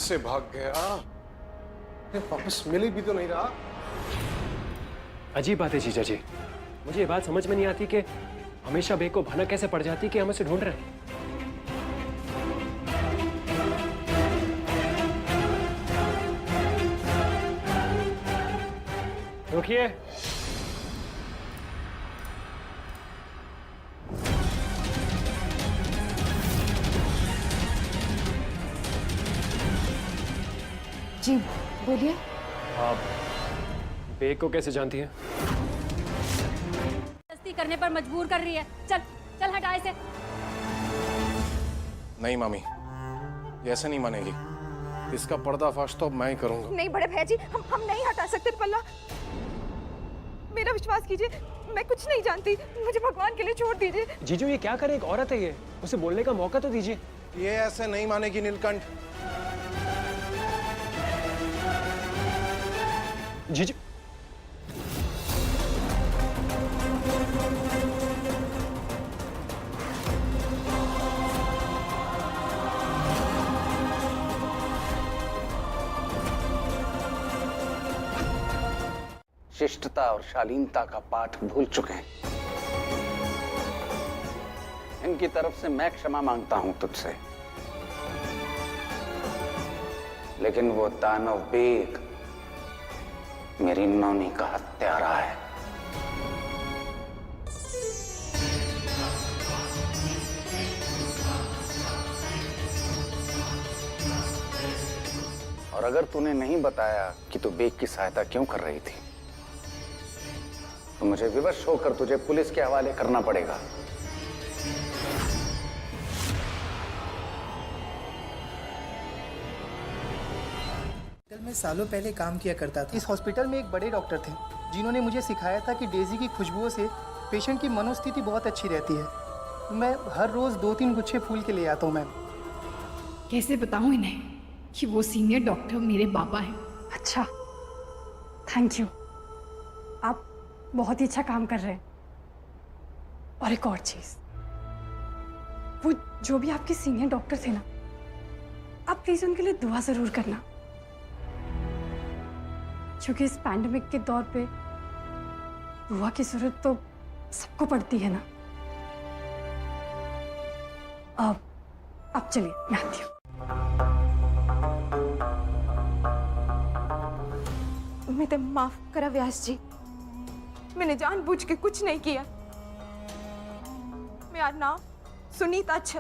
से भाग गया? वापस मिली भी तो नहीं रहा। अजीब बात है जीजा जी, मुझे ये बात समझ में नहीं आती कि हमेशा बे को भनक कैसे पड़ जाती कि हम उसे ढूंढ रहे हैं। रुकिए। जी बोलिए। आप बे को कैसे जानती हैं? जबरदस्ती करने पर मजबूर कर रही है। चल चल हटा इसे। नहीं मामी, ये ऐसे नहीं मानेगी। इसका पर्दाफाश तो अब मैं ही करूंगा। नहीं बड़े भैया जी, हम नहीं हटा सकते पल्ला। मेरा विश्वास कीजिए, मैं कुछ नहीं जानती। मुझे भगवान के लिए छोड़ दीजिए। जीजू ये क्या करे, एक औरत है ये, उसे बोलने का मौका तो दीजिए। ये ऐसे नहीं मानेगी नीलकंठ। जीजू शिष्टता और शालीनता का पाठ भूल चुके हैं। इनकी तरफ से मैं क्षमा मांगता हूं तुझसे, लेकिन वो दानव बेग मेरी नौनी का हत्यारा है। और अगर तूने नहीं बताया कि तू बेग की सहायता क्यों कर रही थी, तो मुझे विवश होकर तुझे पुलिस के हवाले करना पड़ेगा। हॉस्पिटल में सालों पहले काम किया करता था। इस हॉस्पिटल में एक बड़े डॉक्टर थे जिन्होंने मुझे सिखाया था कि डेजी की खुशबुओं से पेशेंट की मनोस्थिति बहुत अच्छी रहती है। मैं हर रोज 2-3 गुच्छे फूल के ले आता हूँ मैम। कैसे बताऊं इन्हें कि वो सीनियर डॉक्टर मेरे बाबा हैं। अच्छा, थैंक यू। आप बहुत ही अच्छा काम कर रहे हैं। और एक और चीज, वो जो भी आपके सीनियर डॉक्टर थे ना, आप प्लीज उनके लिए दुआ जरूर करना, क्योंकि इस पैंडेमिक के दौर पे दुआ की जरूरत तो सबको पड़ती है ना। अब चलिए मैं आती हूँ। मुझे माफ करा व्यास जी, मैंने जानबूझ के कुछ नहीं किया। मेरा नाम सुनीता छ।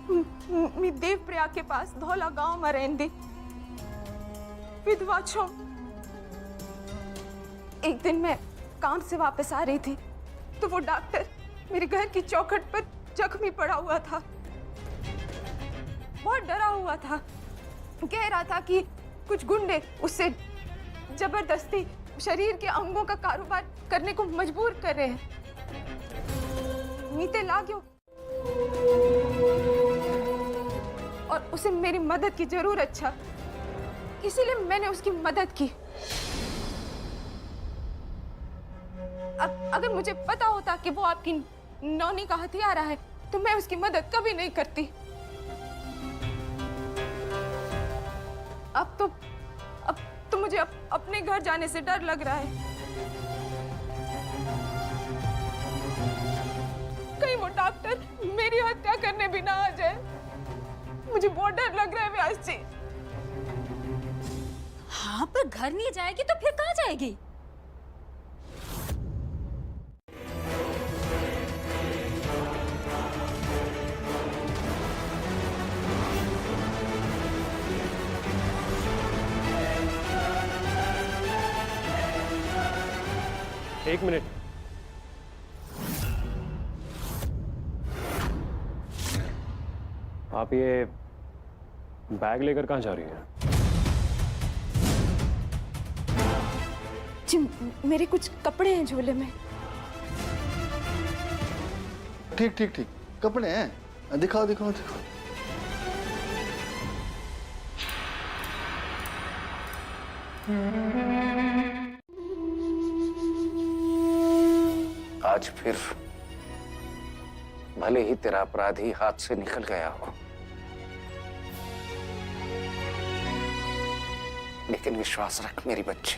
मैं देवप्रयाग के पास धौला गांव में रहती विधवा छो। एक दिन मैं काम से वापस आ रही थी तो वो डॉक्टर मेरे घर की चौखट पर जख्मी पड़ा हुआ था। बहुत डरा हुआ था। कह रहा था कि कुछ गुंडे उससे जबरदस्ती शरीर के अंगों का कारोबार करने को मजबूर कर रहे हैं। मीते लाग्यो और उसे मेरी मदद की जरूरत था, इसीलिए मैंने उसकी मदद की। अगर मुझे पता होता कि वो आपकी नौनी का हथियारा है तो मैं उसकी मदद कभी नहीं करती। अब तो मुझे अपने घर जाने से डर लग रहा है। कहीं वो डॉक्टर मेरी हत्या करने भी ना आ जाए। मुझे बहुत डर लग रहा है व्यास जी। हाँ, पर घर नहीं जाएगी तो फिर कहाँ जाएगी? एक मिनट। आप ये बैग लेकर कहाँ जा रही हैं? जी, मेरे कुछ कपड़े हैं झोले में। ठीक ठीक ठीक, कपड़े हैं, दिखाओ दिखाओ दिखाओ। आज फिर भले ही तेरा अपराधी हाथ से निकल गया हो, लेकिन विश्वास रख मेरी बच्ची,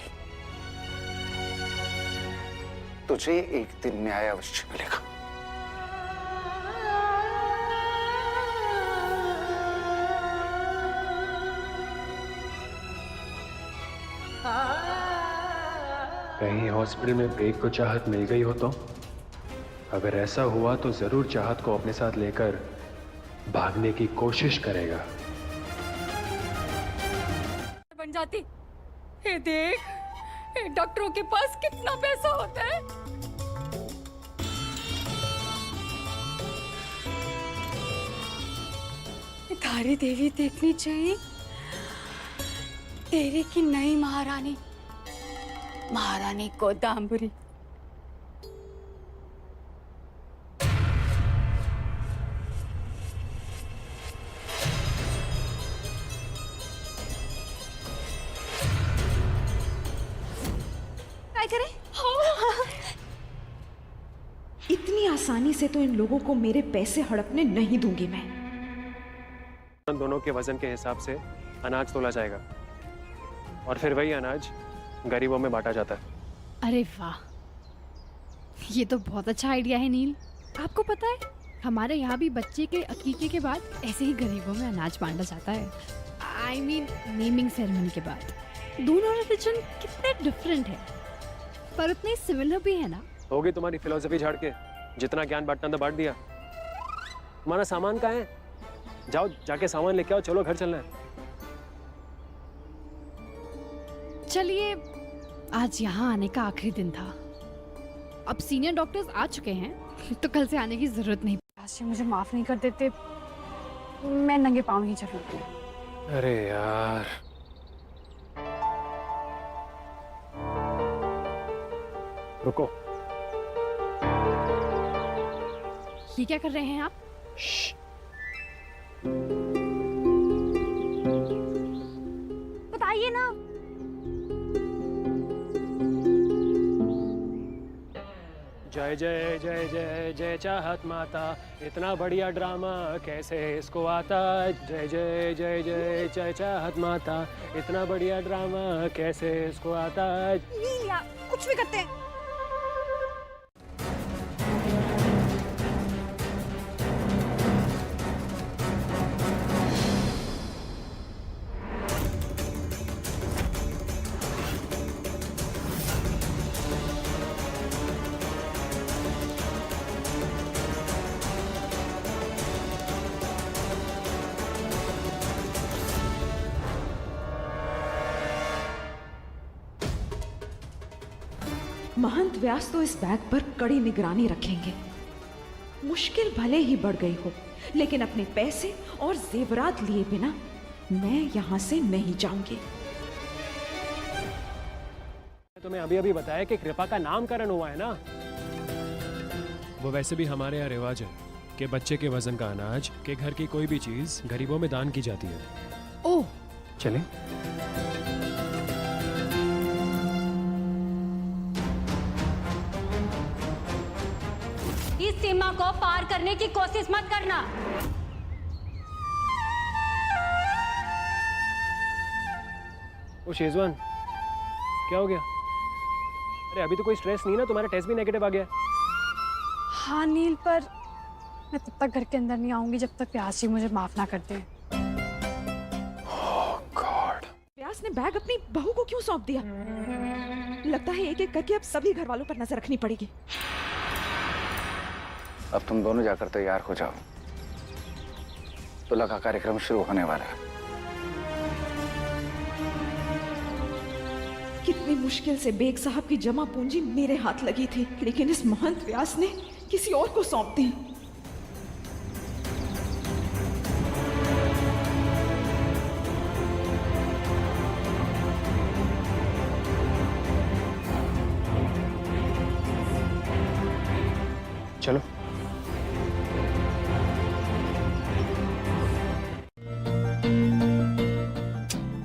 तुझे एक दिन न्याय अवश्य मिलेगा। कहीं हॉस्पिटल में बेग को चाहत मिल गई हो तो? अगर ऐसा हुआ तो जरूर चाहत को अपने साथ लेकर भागने की कोशिश करेगा। बन जाती। ये देख, ये डॉक्टरों के पास कितना पैसा होता है। ये धारी देवी देखनी चाहिए, तेरी की नई महारानी, महारानी गोदाम्बरी। क्या करें? इतनी आसानी से तो इन लोगों को मेरे पैसे हड़पने नहीं दूंगी मैं। दोनों के वजन के हिसाब से अनाज तोला जाएगा और फिर वही अनाज गरीबों में बांटा जाता है। अरे वाह, ये तो बहुत अच्छा आइडिया है नील। आपको पता है हमारे यहाँ भी बच्चे के अकीके के बाद ऐसे ही गरीबों में अनाज बांटा जाता है। आई मीन नेमिंग सेरेमनी के बाद। दोनों रिलीजन कितने डिफरेंट है पर उतने सिमिलर भी है ना। होगी तुम्हारी फिलोसफी झाड़ के, जितना ज्ञान बांटना था बांट दिया। तुम्हारा सामान कहाँ है? जाओ जाके सामान लेके आओ, चलो घर चलना है। चलिए, आज यहाँ आने का आखिरी दिन था। अब सीनियर डॉक्टर्स आ चुके हैं तो कल से आने की जरूरत नहीं। आशी मुझे माफ नहीं कर देते, मैं नंगे पाँव ही चलूंगी। अरे यार, रुको। ये क्या कर रहे हैं आप? बताइए ना। जय जय जय जय जय चाहत माता, इतना बढ़िया ड्रामा कैसे इसको आता। जय जय जय जय जय चाहत माता, इतना बढ़िया ड्रामा कैसे इसको आता। कुछ भी करते हैं। महंत व्यास तो इस बैग पर कड़ी निगरानी रखेंगे। मुश्किल भले ही बढ़ गई हो, लेकिन अपने पैसे और जेवरात लिए बिना मैं यहां से नहीं जाऊंगी। तुम्हें अभी अभी बताया कि कृपा का नामकरण हुआ है ना। वो वैसे भी हमारे यहाँ रिवाज है कि बच्चे के वजन का अनाज के घर की कोई भी चीज गरीबों में दान की जाती है। ओह, चले। इस सीमा को पार करने की कोशिश मत करना। ओ शेजवान, क्या हो गया? अरे अभी तो कोई स्ट्रेस नहीं ना, तुम्हारा टेस्ट भी नेगेटिव आ गया। हाँ नील, पर मैं तब तक घर के अंदर नहीं आऊंगी जब तक व्यास जी मुझे माफ ना करते। व्यास ने बैग अपनी बहू को क्यों सौंप दिया? लगता है एक एक करके अब सभी घर वालों पर नजर रखनी पड़ेगी। अब तुम दोनों जाकर तैयार हो जाओ, तुला का कार्यक्रम शुरू होने वाला है। कितनी मुश्किल से बेग साहब की जमा पूंजी मेरे हाथ लगी थी, लेकिन इस महंत व्यास ने किसी और को सौंप दी। चलो।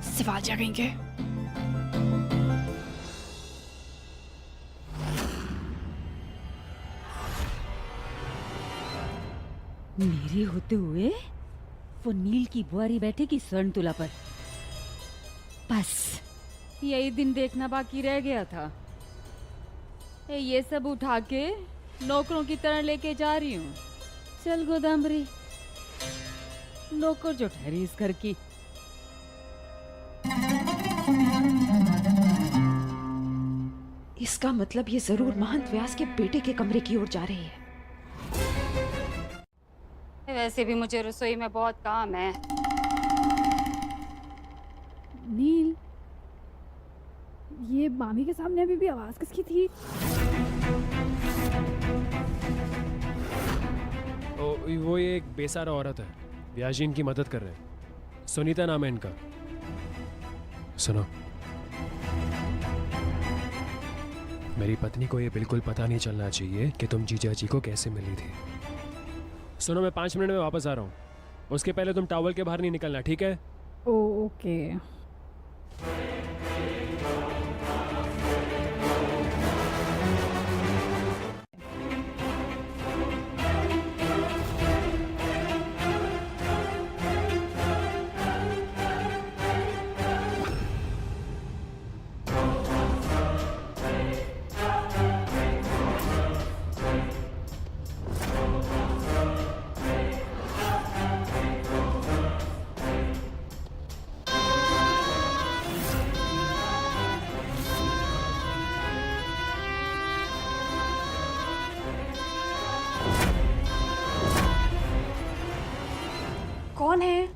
सिवा जाएंगे। मेरे होते हुए वो नील की बुआरी बैठेगी स्वर्ण तुला पर। बस यही दिन देखना बाकी रह गया था। ये सब उठा के नौकरों की तरह लेके जा रही हूँ। चल गोदामरी, नौकर जो ठहरी इस घर की। इसका मतलब ये जरूर महंत व्यास के बेटे के कमरे की ओर जा रही है। वैसे भी मुझे रसोई में बहुत काम है। नील, ये मामी के सामने अभी भी आवाज किसकी थी? वो ये एक बेसहारा औरत है, व्यास जी इनकी मदद कर रहे हैं। सुनीता नाम है इनका। सुनो, मेरी पत्नी को ये बिल्कुल पता नहीं चलना चाहिए कि तुम जीजा जी को कैसे मिली थी। सुनो, मैं 5 मिनट में वापस आ रहा हूँ। उसके पहले तुम टॉवल के बाहर नहीं निकलना, ठीक है? ओके। कौन है?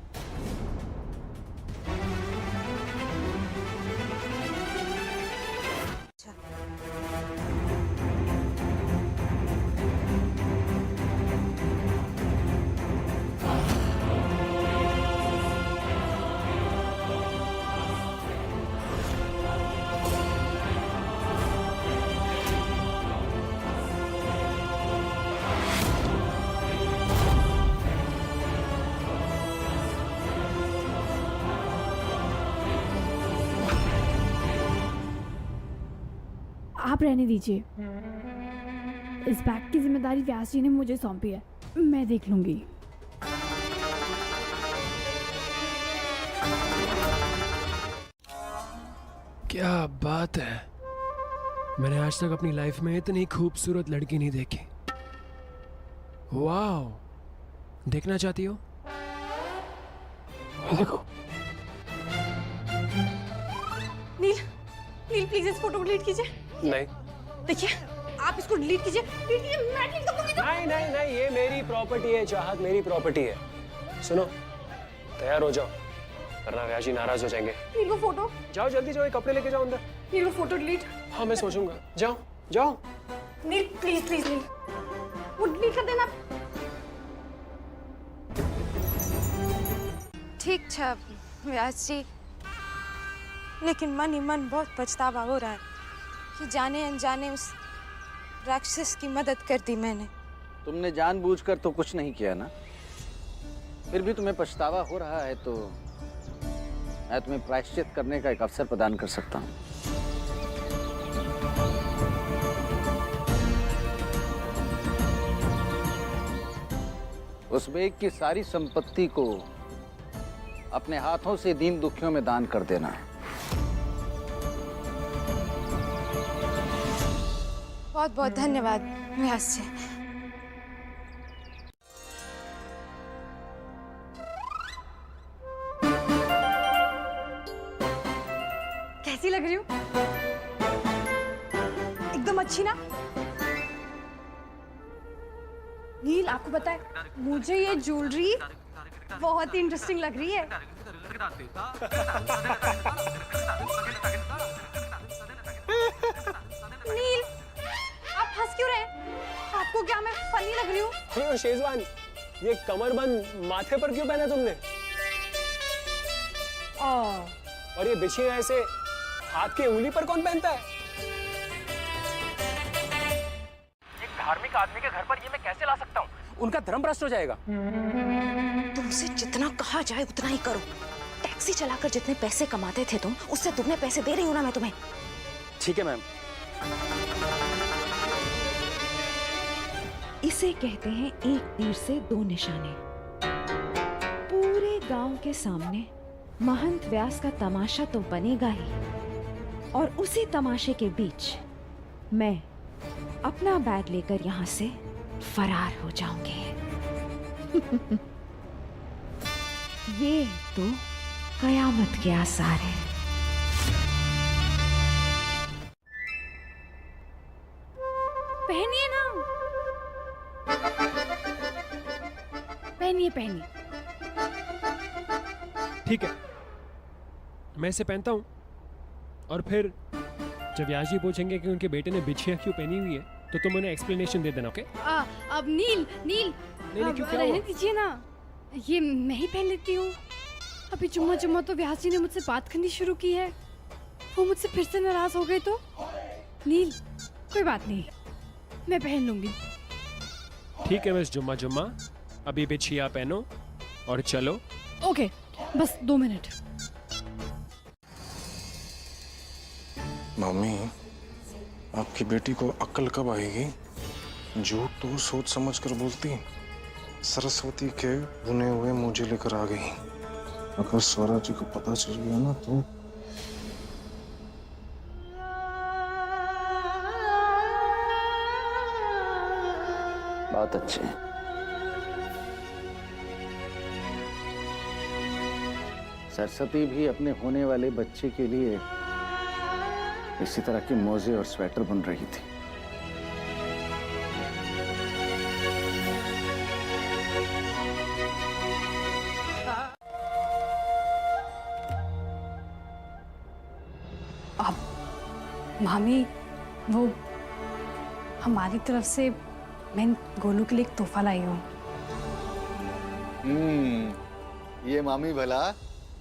आप रहने दीजिए। इस बैग की जिम्मेदारी व्यास जी ने मुझे सौंपी है, मैं देख लूंगी। क्या बात है, मैंने आज तक अपनी लाइफ में इतनी खूबसूरत लड़की नहीं देखी। वाओ, देखना चाहती हो? देखो। नील, नील प्लीज इस फोटो को डिलीट कीजिए। नहीं, देखिए, आप इसको डिलीट कीजिए। डिलीट कीजिए, मैं डिलीट कर दूंगी तो। नहीं नहीं नहीं, ये मेरी प्रॉपर्टी है चाहत, मेरी प्रॉपर्टी है। सुनो, तैयार हो जाओ वरना व्यास जी नाराज हो जाएंगे। नील वो फोटो। जाओ जल्दी जाओ, ये कपड़े लेके जाओ अंदर। नील वो फोटो डिलीट। हाँ मैं सोचूंगा, जाओ जाओ। नील प्लीज प्लीज नील, वो डिलीट कर देना। ठीक था व्यास जी, लेकिन मन ही मन बहुत पछतावा हो रहा है कि जाने अनजाने उस राक्षस की मदद कर दी मैंने। तुमने जानबूझकर तो कुछ नहीं किया ना, फिर भी तुम्हें पछतावा हो रहा है तो मैं तुम्हें प्रायश्चित करने का एक अवसर प्रदान कर सकता हूँ। उस बेग की सारी संपत्ति को अपने हाथों से दीन दुखियों में दान कर देना है। बहुत बहुत धन्यवाद व्यास जी। कैसी लग रही हूँ? एकदम अच्छी ना? नील, आपको पता है मुझे ये ज्वेलरी बहुत ही इंटरेस्टिंग लग रही है। नील, आप हंस क्यों रहे हैं? आपको क्या मैं फनी लग रही हूँ? शेजवान, ये कमरबंद माथे पर क्यों पहना तुमने? और ये बिछिया ऐसे हाथ की उंगली पर कौन पहनता है? एक धार्मिक आदमी के घर पर ये मैं कैसे ला सकता हूँ? उनका धर्म भ्रष्ट हो जाएगा। तुमसे जितना कहा जाए उतना ही करो। टैक्सी चलाकर जितने पैसे कमाते थे तुम, उससे दुगने पैसे दे रही हूँ ना मैं तुम्हें। ठीक है मैम। इसे कहते हैं एक तीर से 2 निशाने। पूरे गांव के सामने महंत व्यास का तमाशा तो बनेगा ही, और उसी तमाशे के बीच मैं अपना बैग लेकर यहां से फरार हो जाऊंगी। ये तो कयामत के आसार है। पहनिए ना, पहनिए पहनिए। ठीक है, मैं इसे पहनता हूँ और फिर जब याश जी पूछेंगे कि उनके बेटे ने बिछिया क्यों पहनी हुई है तो तुम उन्हें एक्सप्लेनेशन दे देना, ओके? अब नील नील नहीं, अब क्यों, क्या रहने हुआ? दीजिए ना, ये मैं ही पहन लेती हूँ। अभी जुम्मा जुम्मा तो व्यास जी ने मुझसे बात करनी शुरू की है, वो मुझसे फिर से नाराज हो गए तो नील कोई बात नहीं, मैं पहन लूंगी। ठीक है मिस जुम्मा जुम्मा, अभी बिछिया पहनो और चलो। ओके, बस 2 मिनट। मम्मी, आपकी बेटी को अक्ल कब आएगी? झूठ तो सोच समझ कर बोलती, सरस्वती के बुने हुए मुझे लेकर आ गई। अगर स्वरा जी को पता चल गया ना तो बहुत अच्छे। सरस्वती भी अपने होने वाले बच्चे के लिए इसी तरह के मोजे और स्वेटर बुन रही थी। अब मामी, वो हमारी तरफ से मैं गोलू के लिए एक तोहफा लाई हूँ। ये मामी भला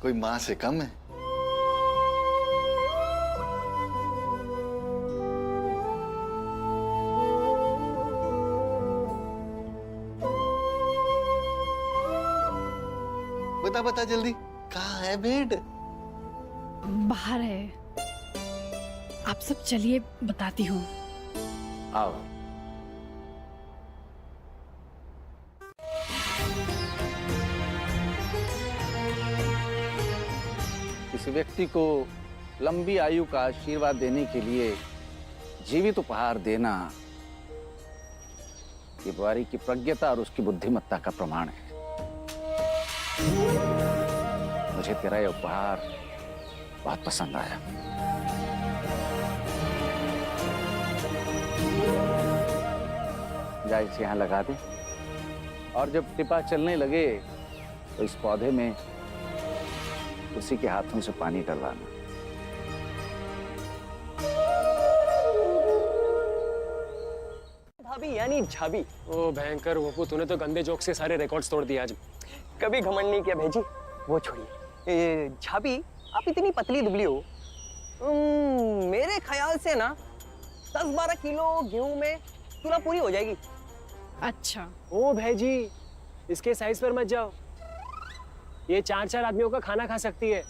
कोई माँ से कम है? बता बता जल्दी, कहाँ है बेड? बाहर है, आप सब चलिए बताती हूँ। आओ। किसी व्यक्ति को लंबी आयु का आशीर्वाद देने के लिए जीवित उपहार देना ये बुआरी की प्रज्ञता और उसकी बुद्धिमत्ता का प्रमाण है। मुझे तेरा यह उपहार बहुत पसंद आया। जा इसे यहां लगा दे और जब टिपा चलने लगे तो इस पौधे में उसी के हाथों से पानी डलवाना। भाभी यानी झाबी। ओ भयंकर वपू, तूने तो गंदे जोक से सारे रिकॉर्ड्स तोड़ दिए आज। कभी घमंड नहीं किया भेजी, वो छोड़िए। झाबी, आप इतनी पतली दुबली हो, मेरे ख्याल से ना 10-12 किलो गेहूं में तुला पूरी हो जाएगी। अच्छा। ओ भैजी, इसके साइज पर मत जाओ, ये 4-4 आदमियों का खाना खा सकती है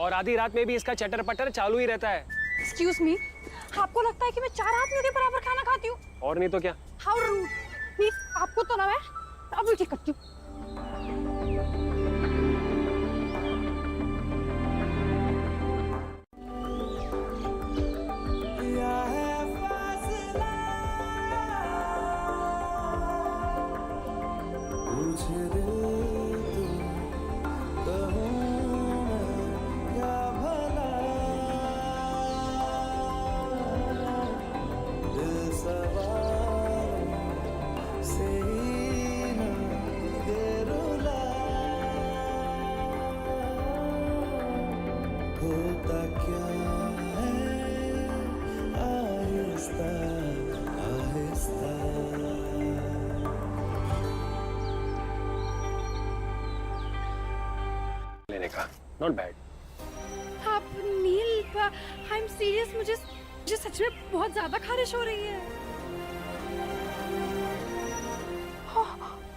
और आधी रात में भी इसका चटर पटर चालू ही रहता है। एक्सक्यूज मी, आपको लगता है कि मैं 4 आदमियों के बराबर खाना खाती हूँ? और नहीं तो क्या। How rude. प्लीज, आपको तो ना मैं अभी ठीक करती हूँ। लेने का नॉट बैड। आप नील, आई एम सीरियस, मुझे सच में बहुत ज्यादा खारिश हो रही है।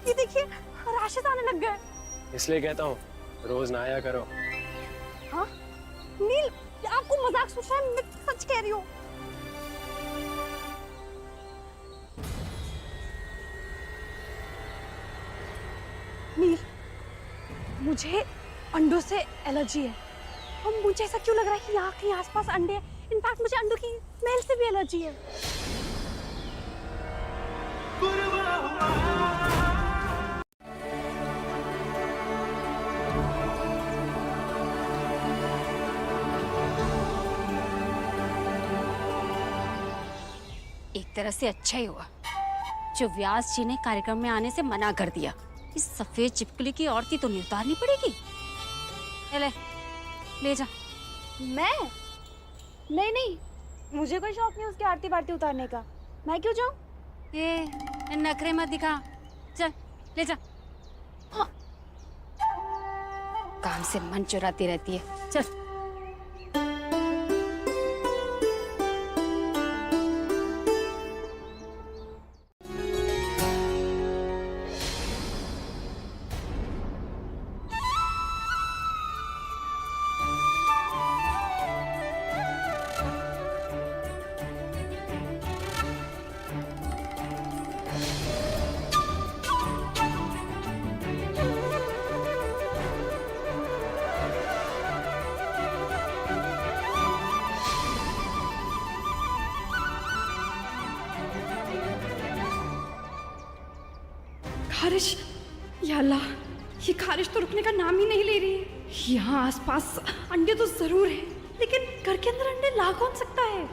ये देखिए, राशेस आने लग गए। इसलिए कहता हूँ रोज नहाया करो। हाँ नील, आपको मजाक सोच रहा है, मैं सच कह रही हूँ। नील, मुझे अंडों से एलर्जी है, और मुझे ऐसा क्यों लग रहा है कि यहाँ कहीं आसपास अंडे हैं। इनफैक्ट मुझे अंडों की स्मेल से भी एलर्जी है। एक तरह से अच्छा ही हुआ जो व्यास जी ने कार्यक्रम में आने से मना कर दिया। इस सफेद चिपकली की औरती तो नहीं उतारनी पड़ेगी। ले जा। मैं नहीं, मुझे कोई शौक नहीं उसकी आरती बारती उतारने का। मैं क्यों जाऊं? ये नखरे मत दिखा, चल ले जा। हाँ। काम से मन चुराती रहती है, चल। खारिश, या अल्लाह, ये खारिश तो रुकने का नाम ही नहीं ले रही है। यहाँ आसपास अंडे तो जरूर हैं, लेकिन घर के अंदर अंडे ला कौन सकता है?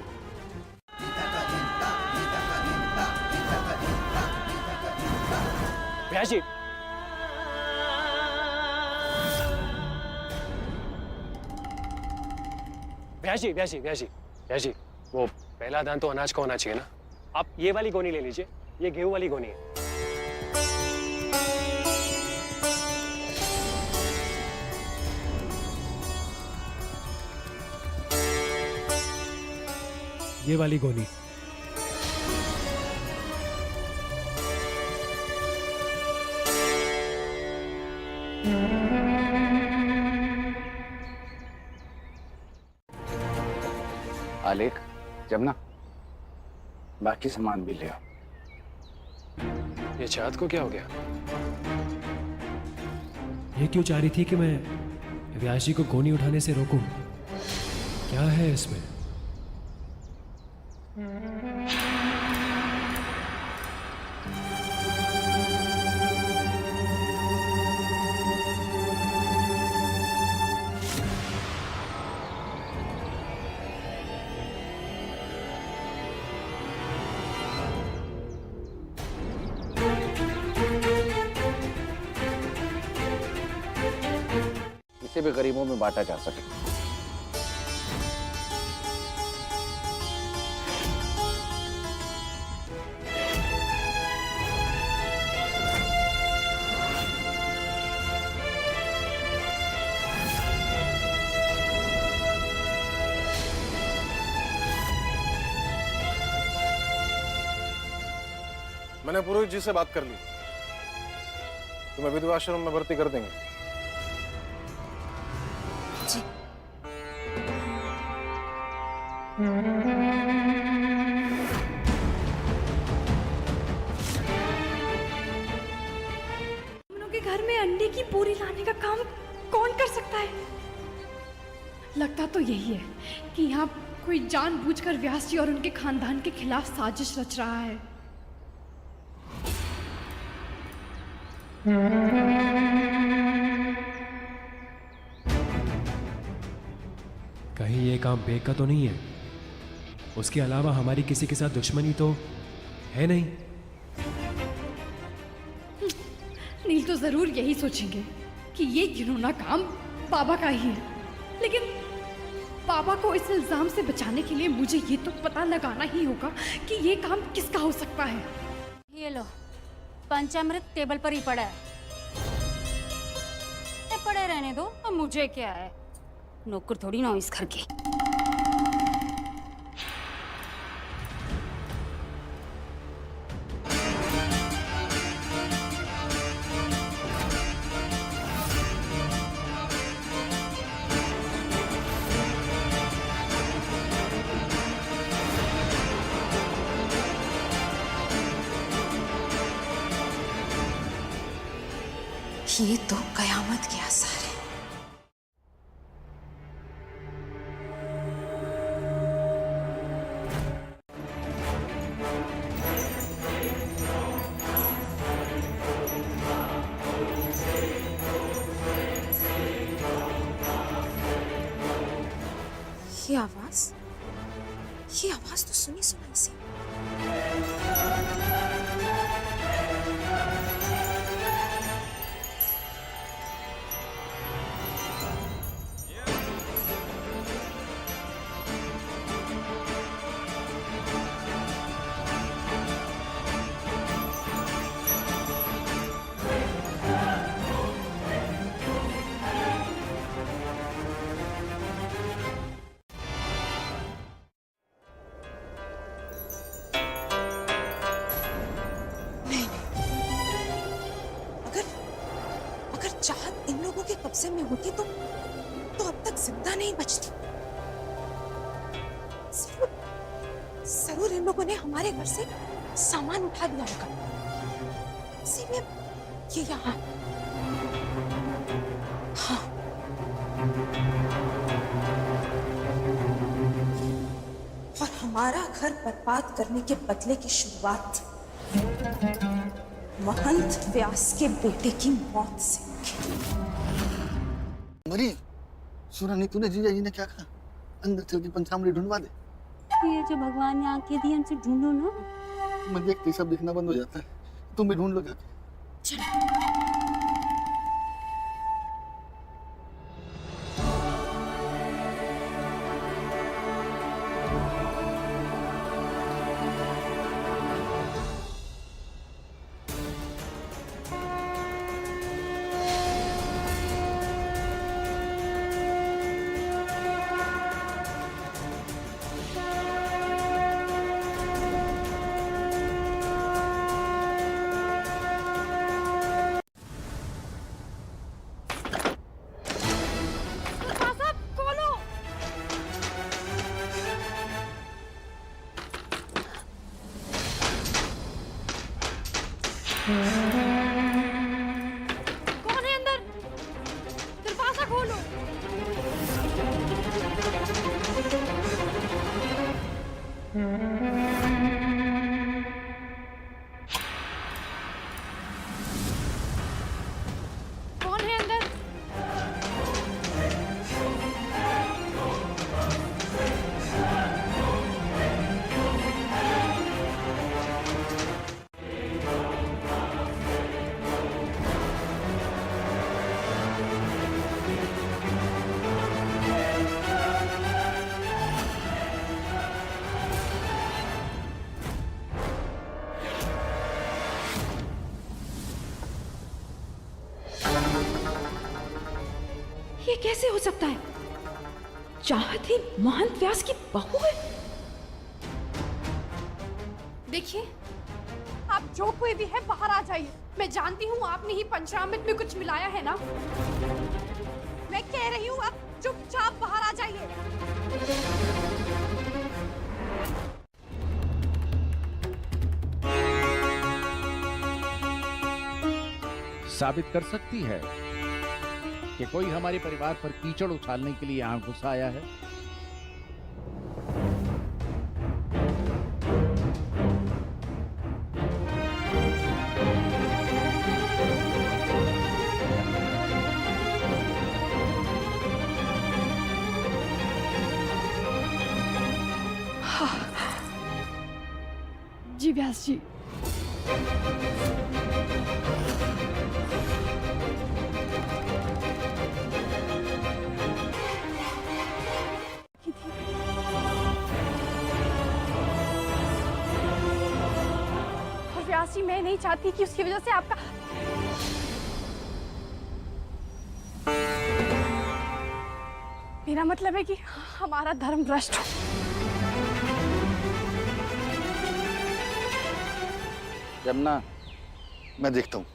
व्यास जी, व्यास जी, वो पहला दान तो अनाज का होना चाहिए ना। आप ये वाली गोनी ले लीजिए, ये गेहूं वाली गोनी है। ये वाली गोनी। आलेख, जमुना, बाकी सामान भी ले आओ। ये चाँद को क्या हो गया? ये क्यों चाह रही थी कि मैं व्यास जी को गोनी उठाने से रोकूं? क्या है इसमें? इसे भी गरीबों में बांटा जा सके। मैंने पुरोहित जी से बात कर ली, तुम्हें विधवा आश्रम में भर्ती कर देंगे। जी। हम लोग के घर में अंडे की पूरी लाने का काम कौन कर सकता है? लगता तो यही है कि यहाँ कोई जानबूझकर व्यास जी और उनके खानदान के खिलाफ साजिश रच रहा है। कहीं ये काम बेग का तो नहीं है? उसके अलावा हमारी किसी के साथ दुश्मनी तो है नहीं? नील तो जरूर यही सोचेंगे कि ये घिनौना काम बाबा का ही है, लेकिन बाबा को इस इल्जाम से बचाने के लिए मुझे ये तो पता लगाना ही होगा कि ये काम किसका हो सकता है। ये लो, पंचामृत टेबल पर ही पड़ा है। पड़े रहने दो, अब मुझे क्या है, नौकर थोड़ी ना हो इस घर की। ये तो कयामत के आसार है। ये आवाज तो सुनी सुनाई सी। चाहत इन लोगों के कब्जे में होती तो अब तक जिंदा नहीं बचती। जरूर इन लोगों ने हमारे घर से सामान उठा लिया होगा, इसीलिए ये यहाँ। हाँ, और हमारा घर बर्बाद करने के बदले की शुरुआत महंत व्यास के बेटे की मौत से। मरी, सुना नहीं तूने जीजा जी ने क्या कहा? अंदर चल के पंचामृत ढूंढवा दे। ये जो भगवान ने आंखें दी हमसे ढूंढो ना। मैं देखते सब दिखना बंद हो जाता है, तुम भी ढूंढ लो जाके। कौन है अंदर? दरवाजा खोलो। कौन है अंदर? ये कैसे हो सकता है? चाहत ही महंत व्यास की बहू है? देखिए, आप जो कोई भी है बाहर आ जाइए। मैं जानती हूँ आपने ही पंचामृत में कुछ मिलाया है ना। मैं कह रही हूँ आप चुपचाप बाहर आ जाइए। साबित कर सकती है कि कोई हमारे परिवार पर कीचड़ उछालने के लिए यहां घुस आया है? जी व्यास जी। व्यास जी, मैं नहीं चाहती कि उसकी वजह से आपका मेरा मतलब है कि हमारा धर्म भ्रष्ट हो। जमुना, मैं देखता हूँ।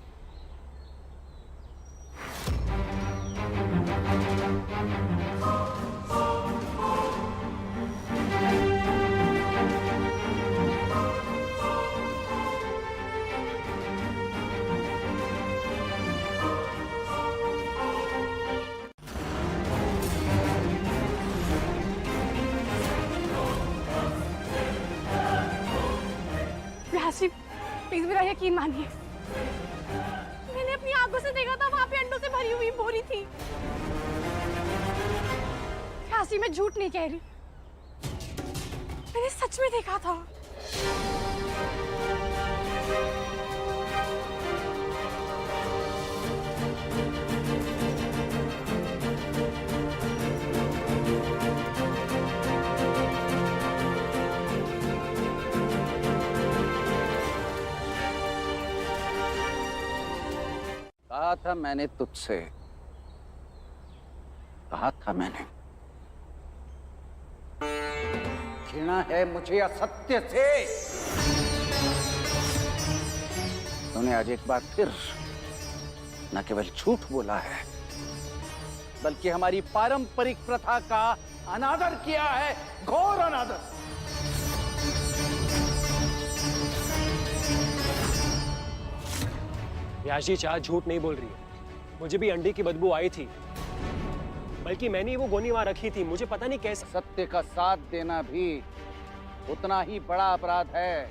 प्लीज मेरा यकीन मानिए, मैंने अपनी आंखों से देखा था, वहां पे अंडों से भरी हुई बोरी थी। व्यास जी, मैं झूठ नहीं कह रही, सच में देखा था। कहा था मैंने तुझसे, कहा था मैंने, घृणा है मुझे असत्य से। तूने आज एक बार फिर न केवल झूठ बोला है, बल्कि हमारी पारंपरिक प्रथा का अनादर किया है, घोर अनादर। व्यास जी चाह झूठ नहीं बोल रही है, मुझे भी अंडे की बदबू आई थी, बल्कि मैंने वो गोनी वहां रखी थी, मुझे पता नहीं कैसे। सत्य का साथ देना भी उतना ही बड़ा अपराध है।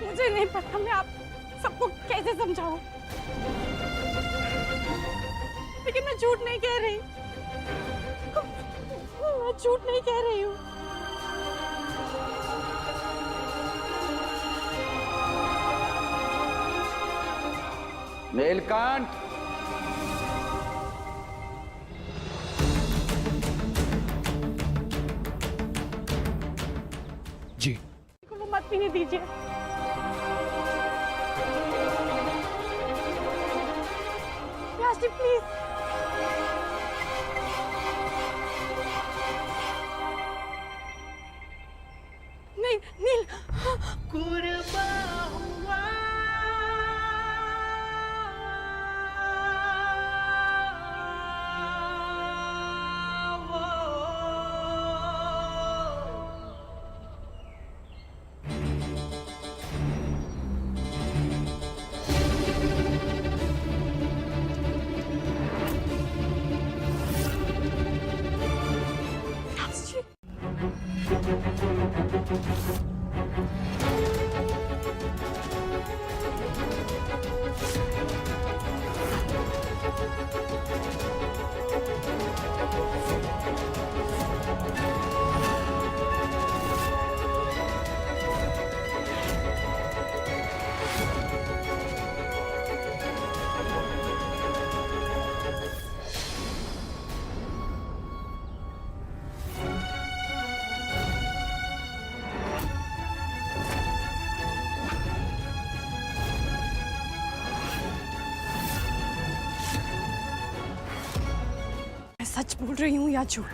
मुझे नहीं पता मैं आप सबको कैसे समझाऊं, लेकिन मैं झूठ नहीं कह रही, मैं झूठ नहीं कह रही हूँ। नीलकंठ, जी वो मत पीने दीजिए। व्यास जी प्लीज। नहीं नील, सच बोल रही हूँ या झूठ,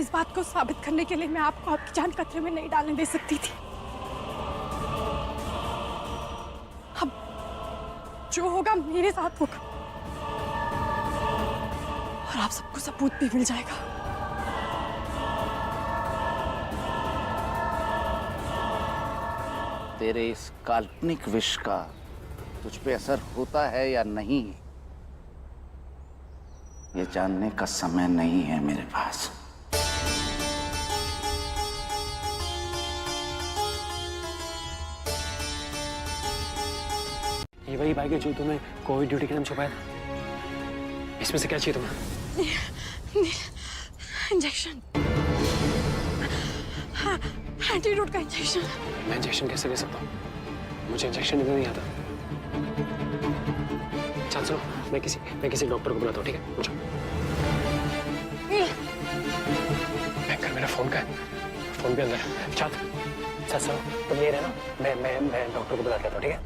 इस बात को साबित करने के लिए मैं आपको आपकी जान खतरे में नहीं डालने दे सकती थी। अब जो होगा मेरे साथ होगा, और आप सबको सबूत भी मिल जाएगा। तेरे इस काल्पनिक विष का तुझ पे असर होता है या नहीं, ये जानने का समय नहीं है मेरे पास। ये वही बैग है जो तुम्हें कोविड ड्यूटी के टाइम छुपाया था। इसमें से क्या चाहिए तुम्हें? इंजेक्शन, हाँ, एंटीडोट का इंजेक्शन। मैं इंजेक्शन कैसे ले सकता हूँ? मुझे इंजेक्शन देना नहीं आता। चल सुनो, मैं किसी डॉक्टर को बुलाता हूँ, ठीक है? पूछो। बैंक मेरा फोन का है, फोन भी अंदर है। चल सुनो, तुम ये रहना, मैं डॉक्टर को बुला के आता हूँ, ठीक है?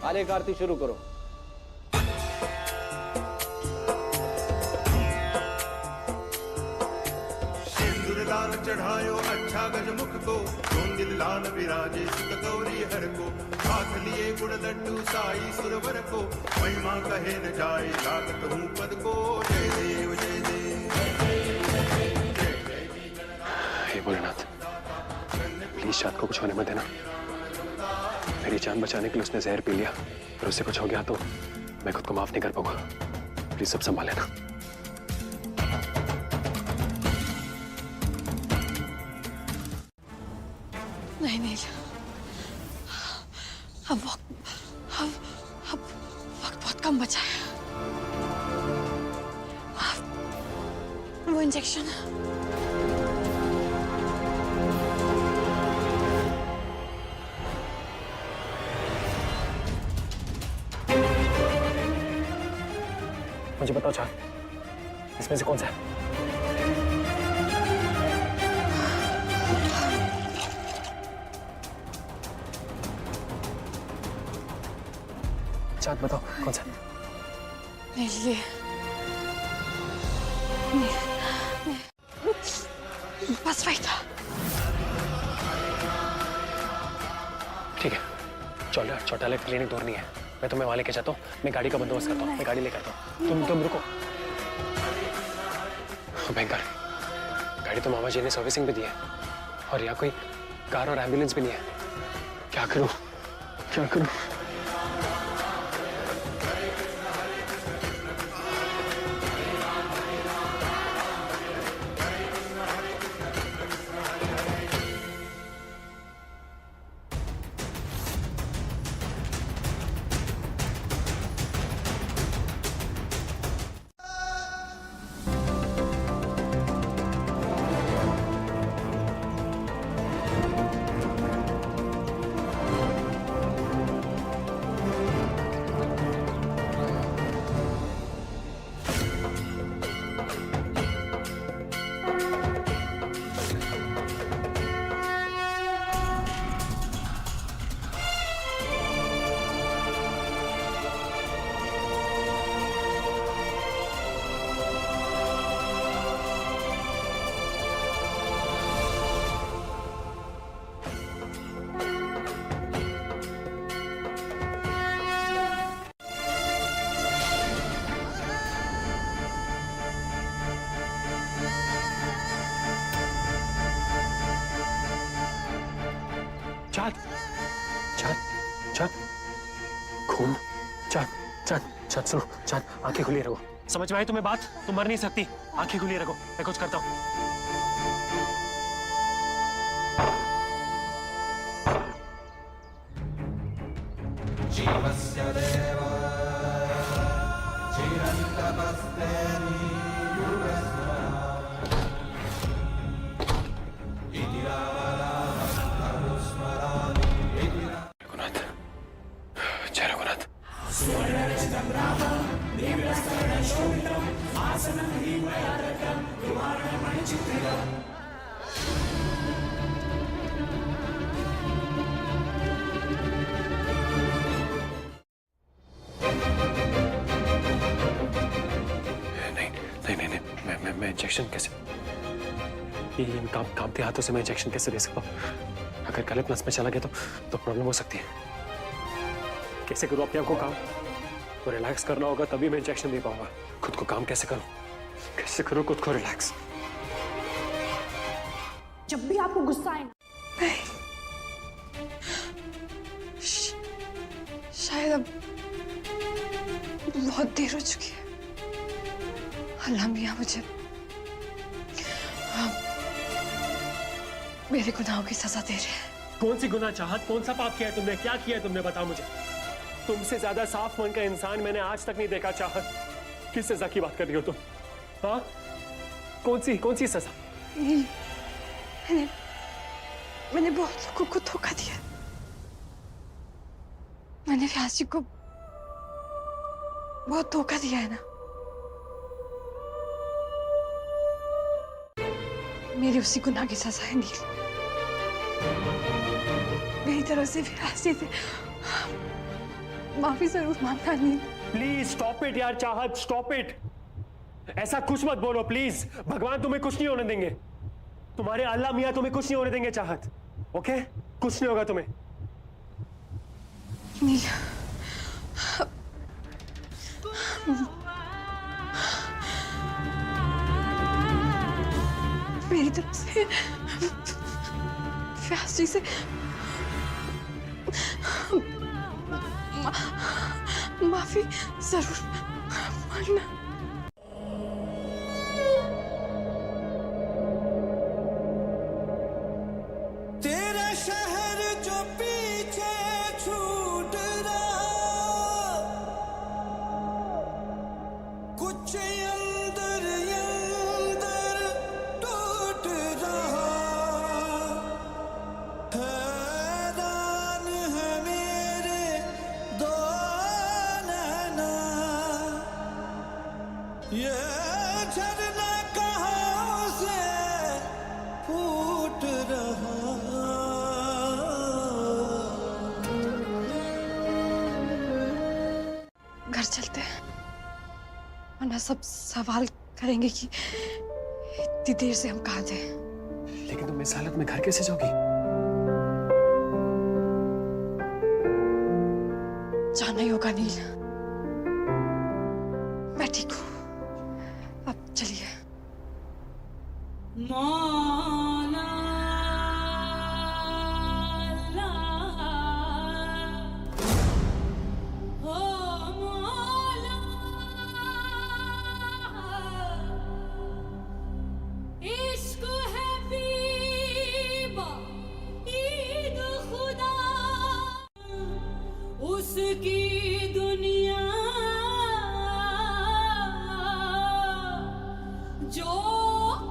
आलेख आरती शुरू करो। सिंदूरदान चढ़ायो अच्छा गजमुख को, गोंदिल लाल विराजे सुत गौरी हर को, हाथ लिए गुड़ लड्डू साई सुरवर को, महिमा कहे न जाए लागत हूँ पद को। जय देव जय देव। हे भोलेनाथ, प्लीज चाँद को कुछ होने मत देना। मेरी जान बचाने के लिए उसने जहर पी लिया, और उससे कुछ हो गया तो मैं खुद को माफ नहीं कर पाऊंगा। प्लीज सब संभाल लेना। नहीं नहीं, अब वक्त बहुत कम बचा है। वो इंजेक्शन मुझे बताओ चाँद, इसमें से कौन सा है? चाँद बताओ कौन सा? ये बस वही था। ठीक है, चौटाला क्लिनिक दूर नहीं है, मैं तुम्हें वहां लेके जाता हूँ। मैं गाड़ी का बंदोबस्त करता हूँ, मैं गाड़ी लेकर आता हूँ। तुम रुको। भयंकर, गाड़ी तो मामा जी ने सर्विसिंग पे दी है, और यहाँ कोई कार और एम्बुलेंस भी नहीं है। क्या करूँ, क्या करूँ? चाँद, खून। चाँद सुनो, चाँद आंखें खुली रखो। समझ में आई तुम्हें बात? तुम मर नहीं सकती, आंखें खुली रखो, मैं कुछ करता हूँ। नहीं, मैं इंजेक्शन कैसे, ये कांपते हाथों से मैं इंजेक्शन कैसे दे सकता हूँ? अगर गलत नस में चला गया तो प्रॉब्लम हो सकती है। कैसे करूँ अपने आप को काम? तो रिलैक्स करना होगा, तभी मैं इंजेक्शन दे पाऊंगा। खुद को काम कैसे करूँ? कैसे करूँ खुद को रिलैक्स? जब भी आपको गुस्सा आए, शायद अब बहुत देर हो चुकी है। अल्लाह मियां मुझे मेरे गुनाहों की सजा दे रहे हैं। कौन सी गुनाह चाहत, कौन सा पाप किया है तुमने? क्या किया है तुमने, बताओ मुझे। तुमसे ज्यादा साफ मन का इंसान मैंने आज तक नहीं देखा। चाहत, किस सजा की बात कर रही हो तुम? हाँ, कौन सी सजा? मैंने बहुत लोगों को धोखा दिया। मैंने व्यास जी को बहुत धोखा दिया है ना। मेरी उसी गुनाह की सजा है नील। मेरी तरफ से व्यास जी से माफी जरूर मांगना नील। प्लीज स्टॉप इट यार चाहत, स्टॉप इट। ऐसा कुछ मत बोलो प्लीज। भगवान तुम्हें कुछ नहीं होने देंगे, तुम्हारे अल्लाह मियां तुम्हें कुछ नहीं होने देंगे चाहत। ओके, कुछ नहीं होगा तुम्हें। नील, मेरी तरफ से व्यास जी से माफी जरूर मांगना। तेरा शहर जो पीछे छूट रहा, कुछ अंदर अंदर टूट रहा, हैरान है मेरे दो नैना, ये झरना कहाँ से फूट रहा। घर चलते हैं, वरना सब सवाल करेंगे कि इतनी देर से हम कहाँ थे। लेकिन तुम इस हालत में घर कैसे जाओगी? जाना ही होगा नील, मैं ठीक हूँ, अब चलिए। इश्क है बीबा ईद खुदा, उसकी दुनिया जो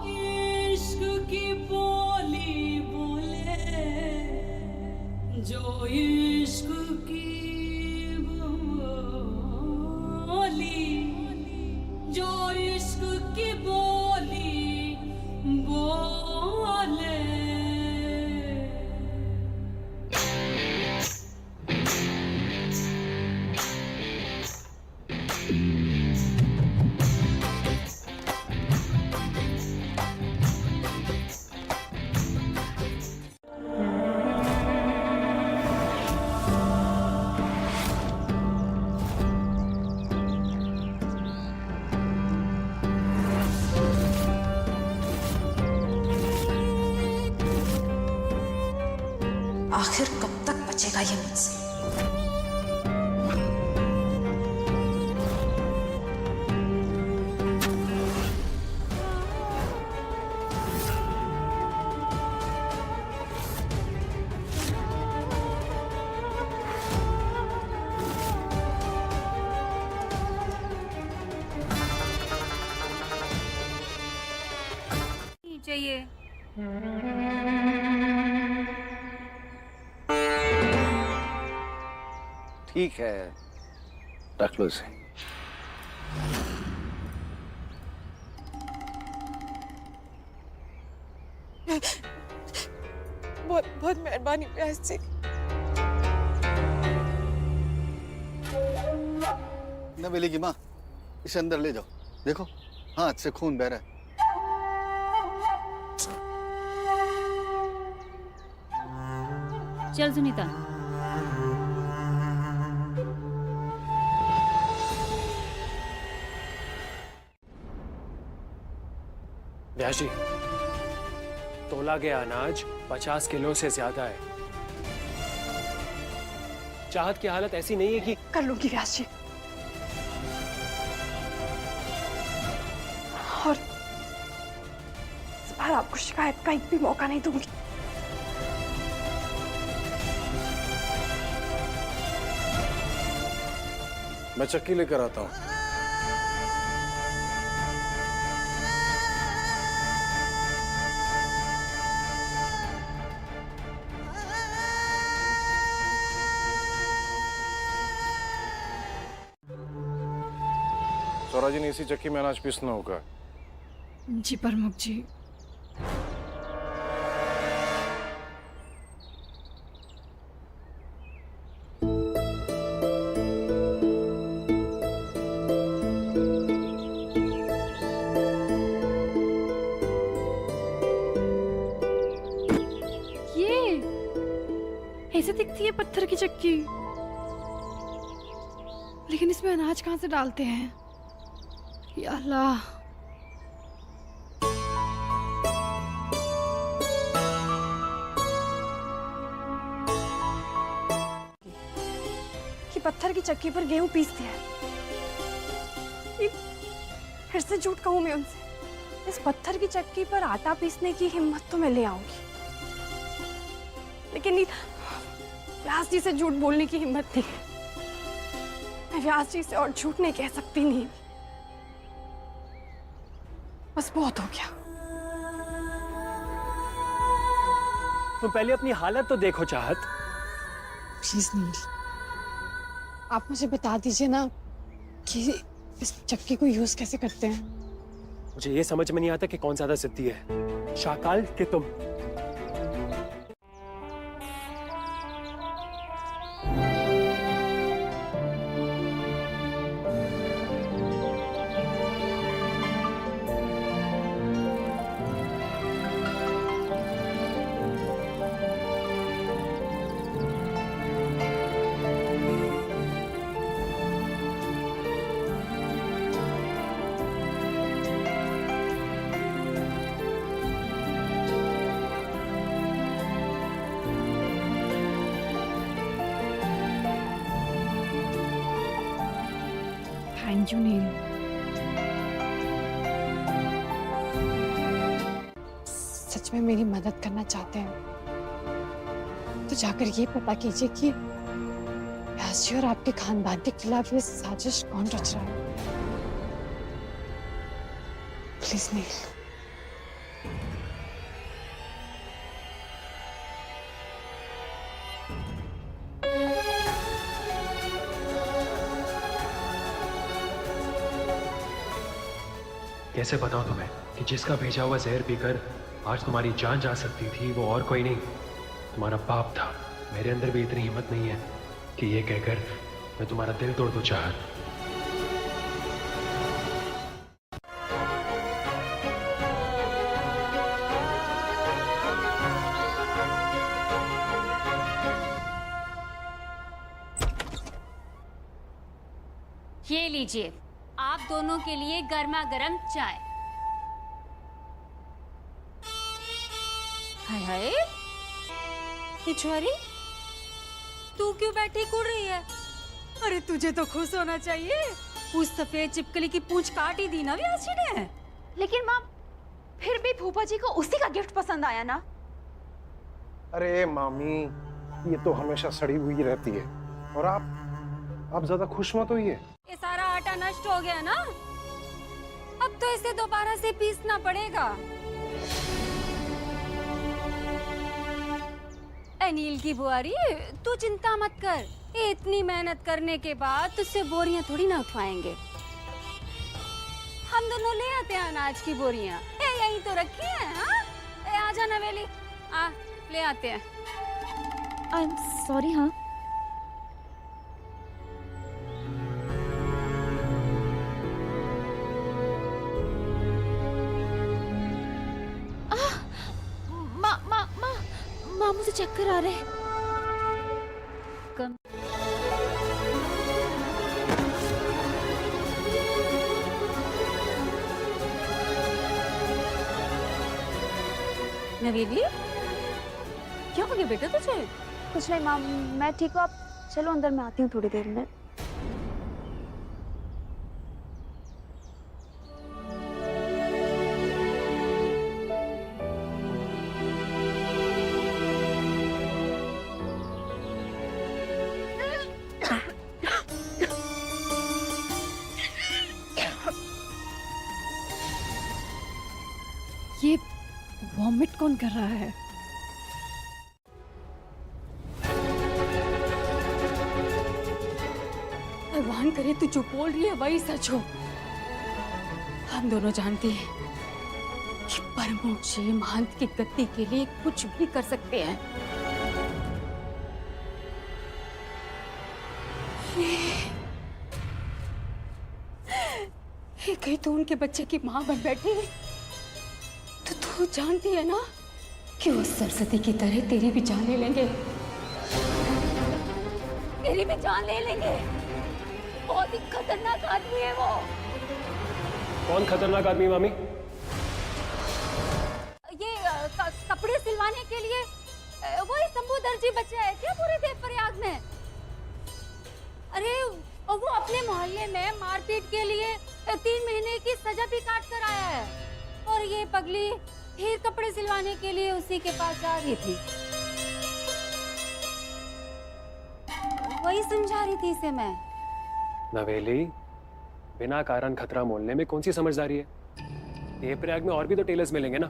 इश्क की बोली बोले, जो इश्क की बोली, जो इश्क की बोली बोले। आखिर कब तक बचेगा ये मुझसे? चाहिए ठीक है, रख लो इसे। बहुत बहुत मेहरबानी व्यास जी। नवेली की माँ, इसे अंदर ले जाओ, देखो हाथ से खून बह रहा है। चल सुनीता। व्यास जी, तोला गया अनाज 50 किलो से ज्यादा है। चाहत की हालत ऐसी नहीं है कि कर लूंगी व्यास जी, और इस बार आपको शिकायत का एक भी मौका नहीं दूंगी। मैं चक्की लेकर आता हूँ। स्वराजी ने इसी चक्की में अनाज पीसना होगा। जी प्रमुख जी। ऐसे दिखती है पत्थर की चक्की, लेकिन इसमें अनाज कहाँ से डालते हैं? या अल्लाह। पत्थर की चक्की पर गेहूं पीस दिया है। ये फिर से झूठ कहूं मैं उनसे, इस पत्थर की चक्की पर आटा पीसने की हिम्मत तो मैं ले आऊंगी, लेकिन व्यास जी से झूठ बोलने की हिम्मत नहीं है। मैं व्यास जी से और झूठ नहीं कह सकती नहीं, बस बहुत हो गया। तुम पहले अपनी हालत तो देखो चाहत। प्लीज नील, आप मुझे बता दीजिए ना कि इस चक्की को यूज कैसे करते हैं। मुझे ये समझ में नहीं आता कि कौन ज्यादा जिद्दी है, शाकाल कि तुम। थैंक यू नील। सच में मेरी मदद करना चाहते हैं तो जाकर ये पता कीजिए कि व्यास जी और आपके खानदान के खिलाफ ये साजिश कौन रच रहा है। प्लीज नील। कैसे बताऊं तुम्हें कि जिसका भेजा हुआ जहर पीकर आज तुम्हारी जान जा सकती थी वो और कोई नहीं, तुम्हारा बाप था। मेरे अंदर भी इतनी हिम्मत नहीं है कि ये कहकर मैं तुम्हारा दिल तोड़ दूं चाहत। ये लीजिए आप दोनों के लिए गर्मा गर्म चाय। हाय हाय, किचुआरी तू क्यों बैठी कुड़ रही है? अरे तुझे तो खुश होना चाहिए, उस सफेद चिपकली की पूंछ काट ही दी ना व्यास जी ने। लेकिन माँ, फिर भी फूफा जी को उसी का गिफ्ट पसंद आया ना। अरे मामी, ये तो हमेशा सड़ी हुई रहती है, और आप ज्यादा खुश मत होइए। ये सारा आटा नष्ट हो गया ना, अब तो इसे दोबारा से पीसना पड़ेगा। अनिल की बुआरी, तू चिंता मत कर, इतनी मेहनत करने के बाद तुझसे बोरियां थोड़ी ना उठवाएंगे। हम दोनों ले आते हैं अनाज की बोरियां, यहीं तो रखी हैं। हाँ, आजा नवेली, आ ले आते हैं। I am sorry. हाँ माँ, मुझे चक्कर आ रहे हैं। नवेली, क्या हो गया बेटा तुझे? कुछ नहीं माँ, मैं ठीक हूँ। आप चलो अंदर, मैं आती हूँ थोड़ी देर में। ये वॉमिट कौन कर रहा है? भगवान करे तू जो बोल रही है वही सच हो। हम दोनों जानते हैं कि परमोक्ष जी महंत की गति के लिए कुछ भी कर सकते हैं। ये कहीं तो उनके बच्चे की माँ बन बैठी है। तो तू जानती है ना कि वो सरस्वती की तरह तेरी भी जान ले लेंगे। तेरी भी जान ले लेंगे। बहुत ही खतरनाक आदमी है वो। कौन खतरनाक आदमी मामी? ये कपड़े सिलवाने के लिए वही शंभू दर्जी बच्चा है क्या पूरे देव प्रयाग में? अरे और वो अपने मोहल्ले में मारपीट के लिए 3 महीने की सजा भी काट कर आया है, और ये पगली फिर कपड़े सिलवाने के लिए उसी के पास जा रही थी। वही समझा रही थी इसे मैं। नवेली, बिना कारण खतरा मोलने में कौन सी समझदारी है? देवप्रयाग में और भी तो टेलर्स मिलेंगे ना।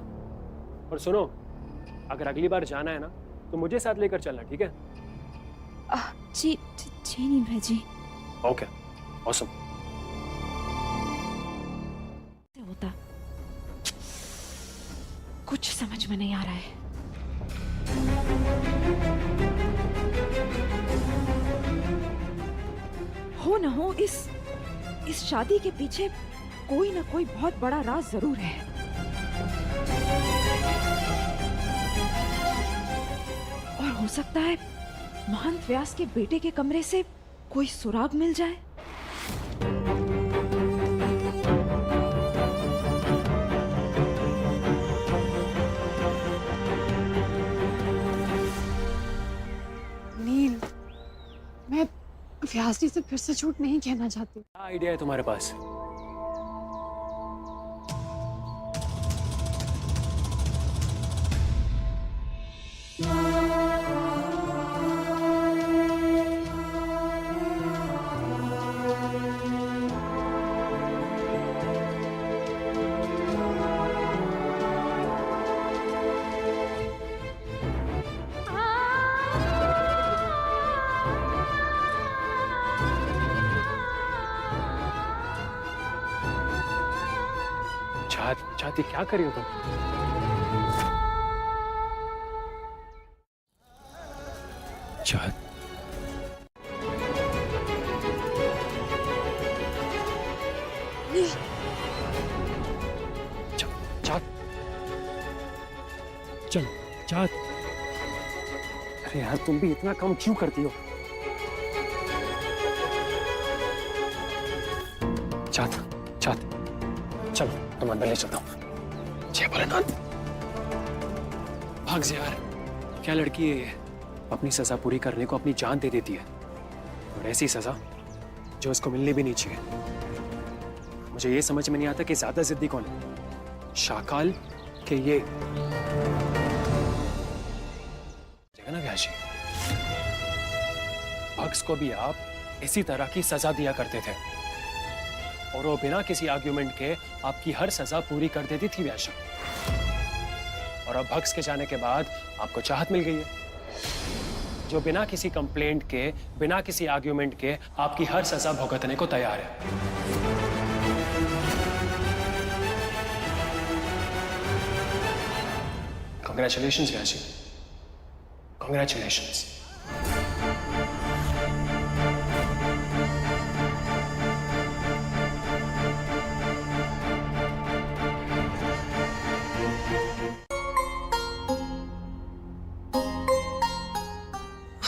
और सुनो, अगर अगली बार जाना है ना तो मुझे साथ लेकर चलना, ठीक है? जी जी नील भाई जी। Okay, awesome. होता कुछ समझ में नहीं आ रहा है। हो ना हो, इस शादी के पीछे कोई ना कोई बहुत बड़ा राज जरूर है। और हो सकता है महंत व्यास के बेटे के कमरे से कोई सुराग मिल जाए। नील, मैं व्यास जी से फिर से झूठ नहीं कहना चाहती। क्या आइडिया है तुम्हारे पास? चाहती क्या कर रही हो तुम? चाहत चल चाहत। अरे यार, तुम भी इतना कम क्यों करती हो? चाहत चल, तुम अंदर ले चलता हूँ। जय भोलेनाथ। भाग से यार, क्या लड़की है ये? अपनी सजा पूरी करने को अपनी जान दे देती है, और ऐसी सजा जो उसको मिलनी भी नहीं चाहिए। मुझे ये समझ में नहीं आता कि ज्यादा जिद्दी कौन है, शाकाल के ये? देखा ना व्यास जी, भक्स को भी आप इसी तरह की सजा दिया करते थे, और वो बिना किसी आर्ग्यूमेंट के आपकी हर सजा पूरी कर देती थी व्यास जी। और अब भक्स के जाने के बाद आपको चाहत मिल गई है, जो बिना किसी कंप्लेंट के, बिना किसी आर्ग्यूमेंट के आपकी हर सजा भुगतने को तैयार है। कांग्रेचुलेशंस व्यास जी, कांग्रेचुलेशंस।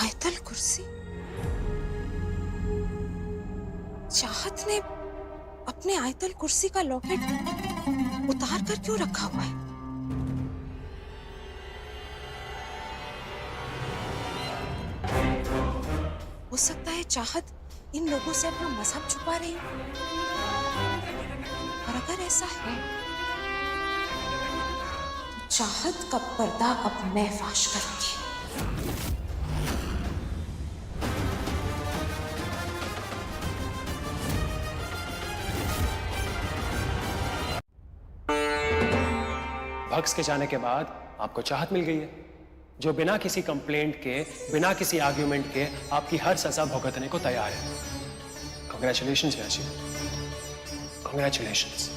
आयतल कुर्सी? चाहत ने अपने आयतल कुर्सी का लॉकेट उतार कर क्यों रखा हुआ है? हो सकता है चाहत इन लोगों से अपना मजहब छुपा रही हो, और अगर ऐसा है तो चाहत का पर्दा अब मैं फाश करूंगी। भक्स के जाने के बाद आपको चाहत मिल गई है, जो बिना किसी कंप्लेंट के, बिना किसी आर्ग्यूमेंट के आपकी हर सजा भुगतने को तैयार है। कांग्रेचुलेशंस व्यास जी, कांग्रेचुलेशंस।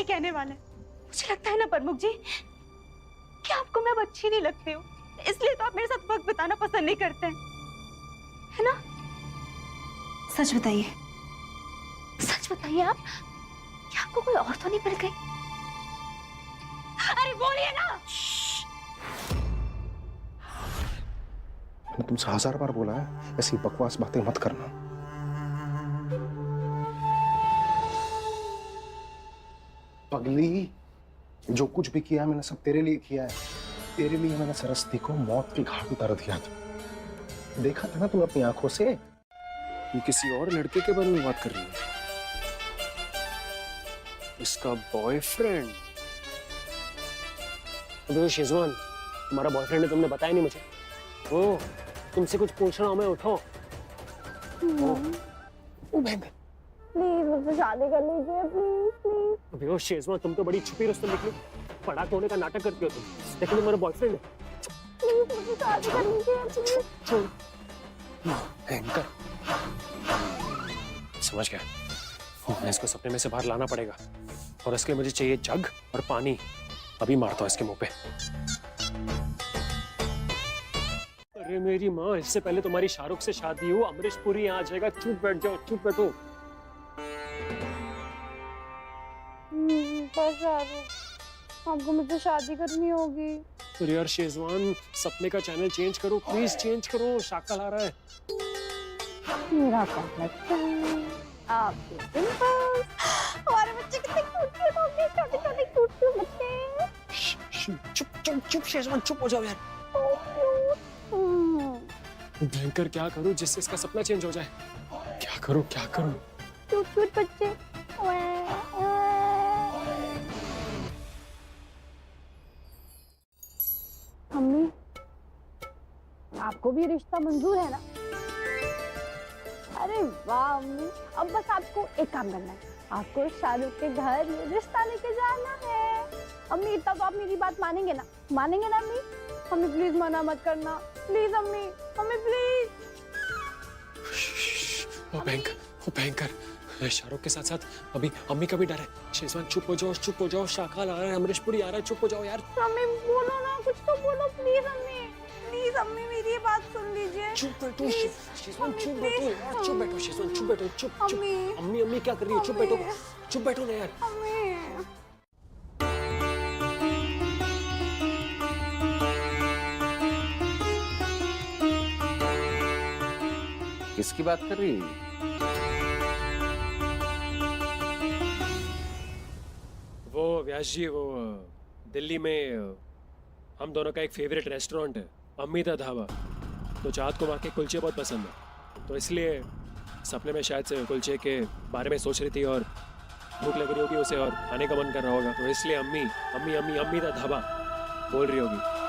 कहने वाला है। मुझे लगता है ना प्रमुख जी कि आपको मैं अब अच्छी नहीं लगती हूँ, इसलिए तो आप मेरे साथ वक्त बिताना पसंद नहीं करते हैं, है ना? सच बताइए, सच बताइए आप, क्या आपको कोई और तो नहीं मिल गई? अरे बोलिए ना। मैंने तुमसे 1000 बार बोला है ऐसी बकवास बातें मत करना। पगली, जो कुछ भी किया मैंने सब तेरे लिए किया है। तेरे लिए मैंने सरस्वती को मौत के घाट उतार दिया था। देखा था ना तू अपनी आंखों से। ये किसी और लड़के के बारे में बात कर रही है? उसका बॉयफ्रेंड? अबे शेजवान, तुम्हारा बॉयफ्रेंड है, तुमने बताया नहीं मुझे। ओ, तुमसे कुछ पूछना हो मैं उठो। ओ बहन, प्लीज मुझसे शादी कर लीजिए, प्लीज प्लीज। अबे ओ शेजवान, तुम तो बड़ी छुपी रुस्तम निकली। पढ़ा होने का नाटक करती हो तुम, लेकिन तुम्हारा बॉयफ्रेंड है। प्लीज मुझसे शादी कर लीजिए, प्लीज। छोड़। भयंकर। समझ गया। मैं इसको सपने में से बाहर लाना पड़ेगा, और इसके लिए मुझे चाहिए जग और पानी। अभी मारता हूँ इसके मुंह पे। अरे मेरी माँ, इससे पहले तुम्हारी शाहरुख से शादी हो, अमरीश पुरी यहाँ आ जाएगा। चुप बैठ जाओ, चुप बैठो। बस आपको मुझसे शादी करनी होगी। अरे यार शेजवान, सपने का चैनल चेंज करो प्लीज, चेंज करो। शाकल आ रहा है। मेरा आपके पिंपल्स, हमारे बच्चे कितने क्यूट होंगे, छोटे छोटे क्यूट बच्चे। चुप चुप चुप शेजवान, चुप हो जाओ यार। भयंकर, क्या करूं जिससे इसका सपना चेंज हो जाए? क्या करूं, क्या करूं? क्यूट क्यूट बच्चे। मम्मी, आपको भी रिश्ता मंजूर है ना? अरे वाह अम्मी, अब बस आपको एक काम करना है, आपको शाहरुख के घर ये रिश्ता लेके जाना है। अम्मी, इतना तो आप मेरी बात मानेंगे ना? मानेंगे ना अम्मी? हमें प्लीज मना मत करना, प्लीज अम्मी, हमें प्लीज। ओ भयंकर, शाहरुख के साथ साथ अभी अम्मी का भी डर है। शेजवान चुप हो जाओ, चुप हो जाओ। शाकाल आ रहा है, अमरीश पुरी आ रहा है, चुप हो जाओ यार। अम्मी बोलो ना, कुछ तो बोलो प्लीज अम्मी, प्लीज अम्मी मेरी बात सुन लीजिए। चुप बैठो शेजवान, चुप बैठो यार, चुप बैठो शेजवान, चुप बैठो, चुप चुप। अम्मी, अम्मी क्या कर रही है? चुप बैठो, चुप बैठो ना यार। किसकी बात कर रही है? वो व्यास जी, वो दिल्ली में हम दोनों का एक फेवरेट रेस्टोरेंट है, अम्मी दा ढाबा। तो चाहत को वहाँ के कुलचे बहुत पसंद है, तो इसलिए सपने में शायद से कुलचे के बारे में सोच रही थी और भूख लग रही होगी उसे और खाने का मन कर रहा होगा, तो इसलिए अम्मी दा ढाबा बोल रही होगी।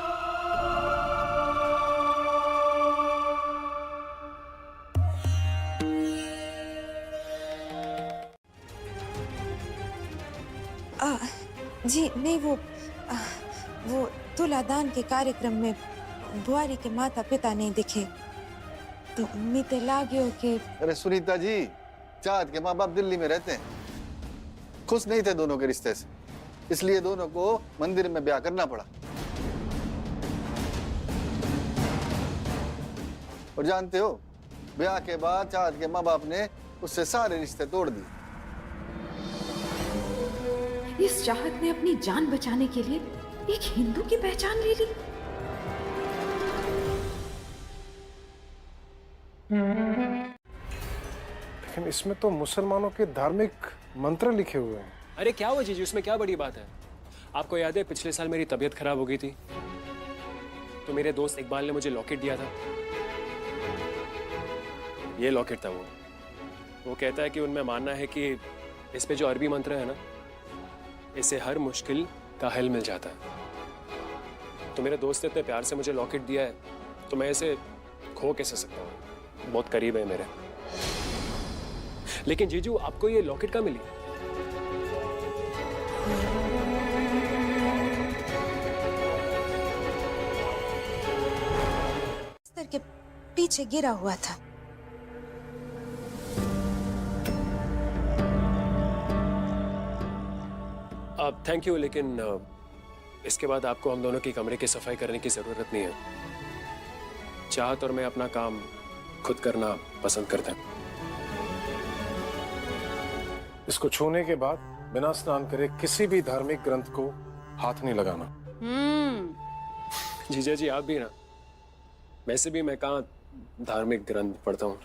जी नहीं, वो तुलादान के कार्यक्रम में बुआरी के माता पिता नहीं दिखे, तो मीते लाग्यो के। अरे सुनीता जी, चाँद के माँ बाप दिल्ली में रहते हैं, खुश नहीं थे दोनों के रिश्ते से, इसलिए दोनों को मंदिर में ब्याह करना पड़ा। और जानते हो, ब्याह के बाद चाँद के माँ बाप ने उससे सारे रिश्ते तोड़ दिए। इस चाहत ने अपनी जान बचाने के लिए एक हिंदू की पहचान ले ली। लेकिन इसमें तो मुसलमानों के धार्मिक मंत्र लिखे हुए हैं। अरे क्या हुआ जीजू, इसमें क्या बड़ी बात है? आपको याद है पिछले साल मेरी तबीयत खराब हो गई थी, तो मेरे दोस्त इकबाल ने मुझे लॉकेट दिया था। ये लॉकेट था वो कहता है कि उनमें मानना है कि इस पे जो अरबी मंत्र है ना, इससे हर मुश्किल का हल मिल जाता है। तो मेरे दोस्त ने इतने प्यार से मुझे लॉकेट दिया है, तो मैं इसे खो कैसे सकता हूँ? बहुत करीब है मेरे। लेकिन जीजू, आपको ये लॉकेट कहाँ मिली? बिस्तर के पीछे गिरा हुआ था। अब थैंक यू, लेकिन इसके बाद आपको हम दोनों की कमरे की सफाई करने की जरूरत नहीं है। चाहत और मैं अपना काम खुद करना पसंद करते हैं। इसको छूने के बाद बिना स्नान करे किसी भी धार्मिक ग्रंथ को हाथ नहीं लगाना। जीजा जी आप भी ना, वैसे भी मैं कहाँ धार्मिक ग्रंथ पढ़ता हूँ।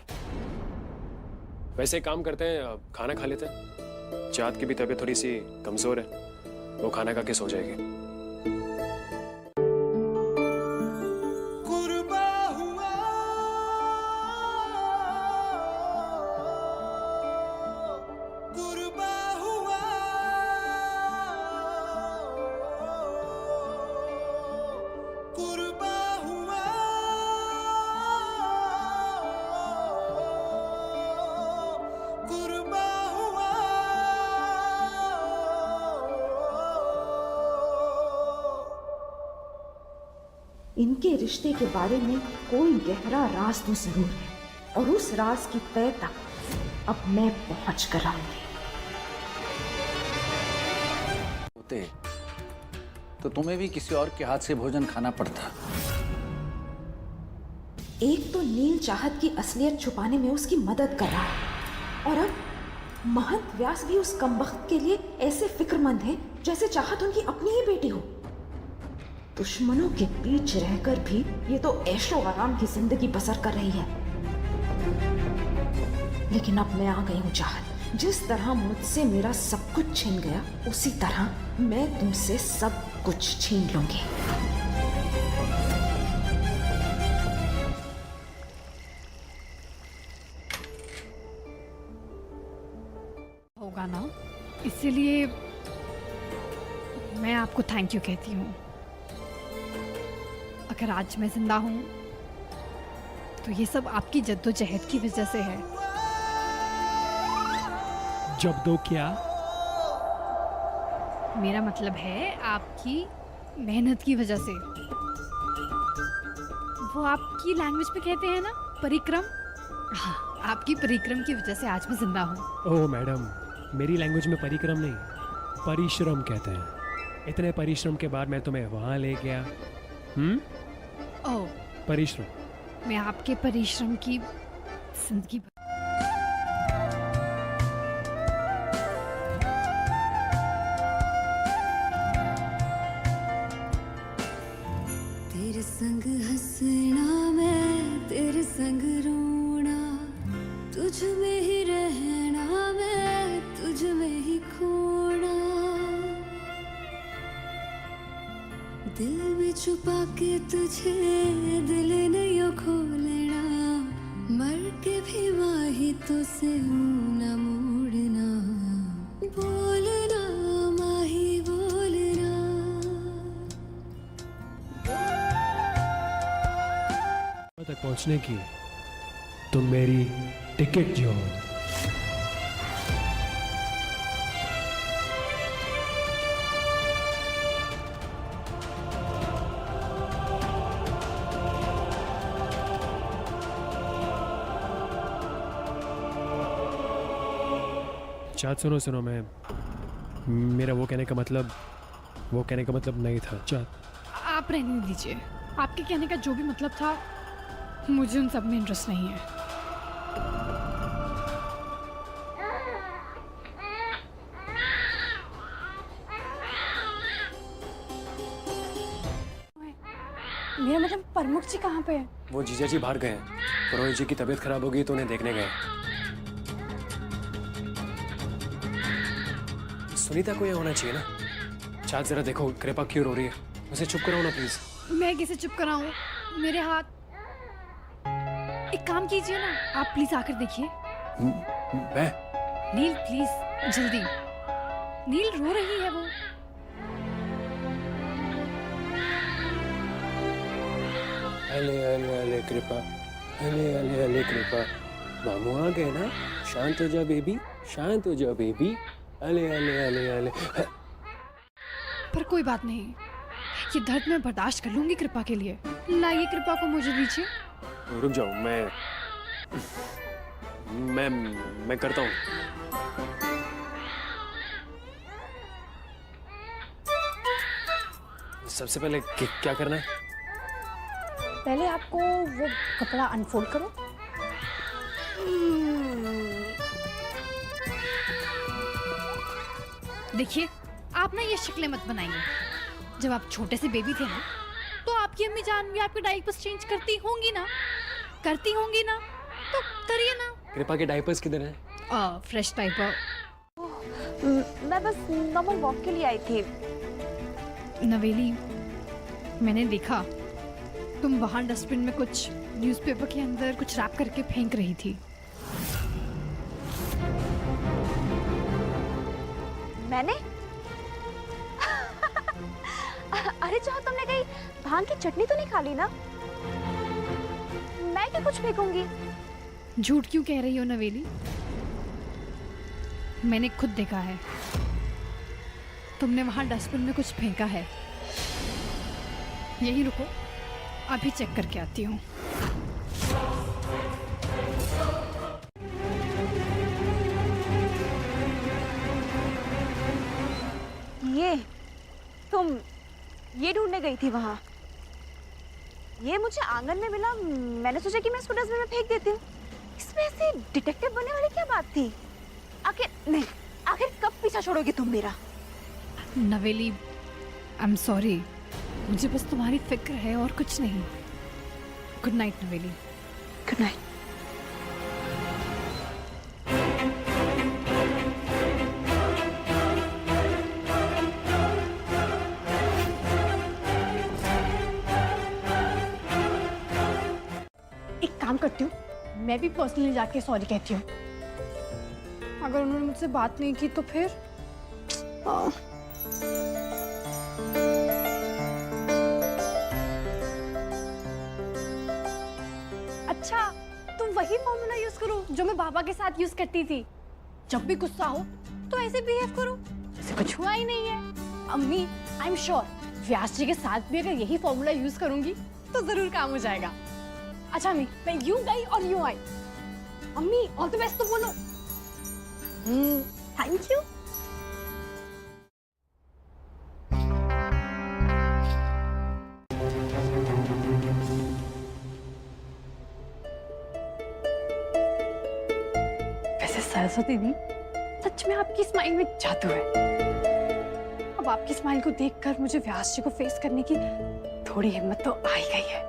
वैसे काम करते हैं, खाना खा लेते हैं। चाँद की भी तबीयत थोड़ी सी कमजोर है, वो खाना खा के सो जाएगी। इनके रिश्ते के बारे में कोई गहरा राज तो जरूर है, और उस राज की तय तक अब मैं पहुंच कर आऊंगी। होते तो तुम्हें भी किसी और के हाथ से भोजन खाना पड़ता। एक तो नील चाहत की असलियत छुपाने में उसकी मदद कर रहा है, और अब महंत व्यास भी उस कमबख्त के लिए ऐसे फिक्रमंद है जैसे चाहत उनकी अपनी ही बेटी हो। दुश्मनों के बीच रहकर भी ये तो ऐशो आराम की जिंदगी बसर कर रही है। लेकिन अब मैं आ गई हूँ चाहत। जिस तरह मुझसे मेरा सब कुछ छीन गया, उसी तरह मैं तुमसे सब कुछ छीन लूंगी। होगा ना, इसीलिए मैं आपको थैंक यू कहती हूँ। अगर आज मैं जिंदा हूं तो ये सब आपकी जद्दोजहद की वजह से है। जब दो क्या? मेरा मतलब है आपकी मेहनत की वजह से। वो आपकी लैंग्वेज में कहते हैं ना परिक्रम, हाँ, आपकी परिक्रम की वजह से आज मैं जिंदा हूँ। ओह मैडम, मेरी लैंग्वेज में परिक्रम नहीं, परिश्रम कहते हैं। इतने परिश्रम के बाद मैं तुम्हें वहां ले गया। ओह, परिश्रम। मैं आपके परिश्रम की जिंदगी तेरे संग हंसना, मैं तेरे संग रोना, तुझ में ही रहना, मैं तुझ में ही खोना, दिल में छुपा के तुझे दिल नहीं खोलना, मर के भी वाही तो से न मोड़ना, बोलना माही बोलना। तक पहुंचने की तुम मेरी टिकट जो हो। चाँद सुनो सुनो, मेरा वो कहने का मतलब नहीं था। चाँद आप रहने दीजिए। आपके कहने का जो भी मतलब था, मुझे उन सब में इंटरेस्ट नहीं है। मेरा मतलब प्रमुख जी कहाँ पे है? वो जीजा जी बाहर गए हैं। पुरोहित जी की तबीयत खराब होगी तो उन्हें देखने गए। सुनीता को ये होना चाहिए ना। चाँद जरा देखो, कृपा क्यों रो रही है? उसे चुप कराओ ना प्लीज। मैं कैसे चुप कराऊं? मेरे हाथ। एक काम कीजिए ना, आप प्लीज आकर देखिए। मैं? नील प्लीज जल्दी। नील रो रही है वो। अले अले अले कृपा, अले अले अले कृपा। मामू आ गए ना? शांत हो जा बेबी, शांत हो जा बेबी। अले अले अले अले। पर कोई बात नहीं, ये दर्द मैं बर्दाश्त कर लूंगी कृपा के लिए। लाइए कृपा को मुझे दीजिए। रुक जाओ, मैं करता हूँ। सबसे पहले क्या करना है? पहले आपको वो कपड़ा अनफोल्ड करो। देखिए, आप ना ये शक्लें मत बनाइए। जब आप छोटे से बेबी थे ना, तो आपकी अम्मी जान भी आपके डायपर्स चेंज करती होंगी ना, तो करिए ना। कृपा के डायपर्स किधर हैं? Fresh diaper. मैं बस नॉर्मल वॉक के लिए आई थी। नवेली, मैंने देखा तुम वहां डस्टबिन में कुछ न्यूज़पेपर के अंदर कुछ रैप करके फेंक रही थी। मैंने अरे चाह तुमने कहीं भांग की चटनी तो नहीं खा ली ना? मैं क्या कुछ फेंकूंगी? झूठ क्यों कह रही हो नवेली? मैंने खुद देखा है, तुमने वहां डस्टबिन में कुछ फेंका है। यही रुको, अभी चेक करके आती हूँ। तुम ये ढूंढने गई थी वहां? ये मुझे आंगन में मिला, मैंने सोचा कि मैं इसको डस्टबिन में फेंक देती हूँ। इसमें ऐसे डिटेक्टिव बनने वाली क्या बात थी? आखिर कब पीछा छोड़ोगी तुम मेरा? नवेली, आई एम सॉरी, मुझे बस तुम्हारी फिक्र है और कुछ नहीं। गुड नाइट नवेली। Good night. एक काम करती हूँ, मैं भी पर्सनली जाके सॉरी कहती हूँ। अगर उन्होंने मुझसे बात नहीं की तो फिर अच्छा, तुम वही फॉर्मूला यूज करो जो मैं बाबा के साथ यूज करती थी। जब भी गुस्सा हो तो ऐसे बिहेव करो जैसे कुछ हुआ ही नहीं है। अम्मी, आई एम श्योर व्यास जी के साथ भी अगर यही फॉर्मूला यूज करूंगी तो जरूर काम हो जाएगा। अच्छा अम्मी, मैं यूं गई और यूं आई। अम्मी, ऑल द बेस्ट तो बोलो। Thank you. वैसे सरस्वती दी, सच में आपकी स्माइल में जादू है। अब आपकी स्माइल को देखकर मुझे व्यास जी को फेस करने की थोड़ी हिम्मत तो आ ही गई है।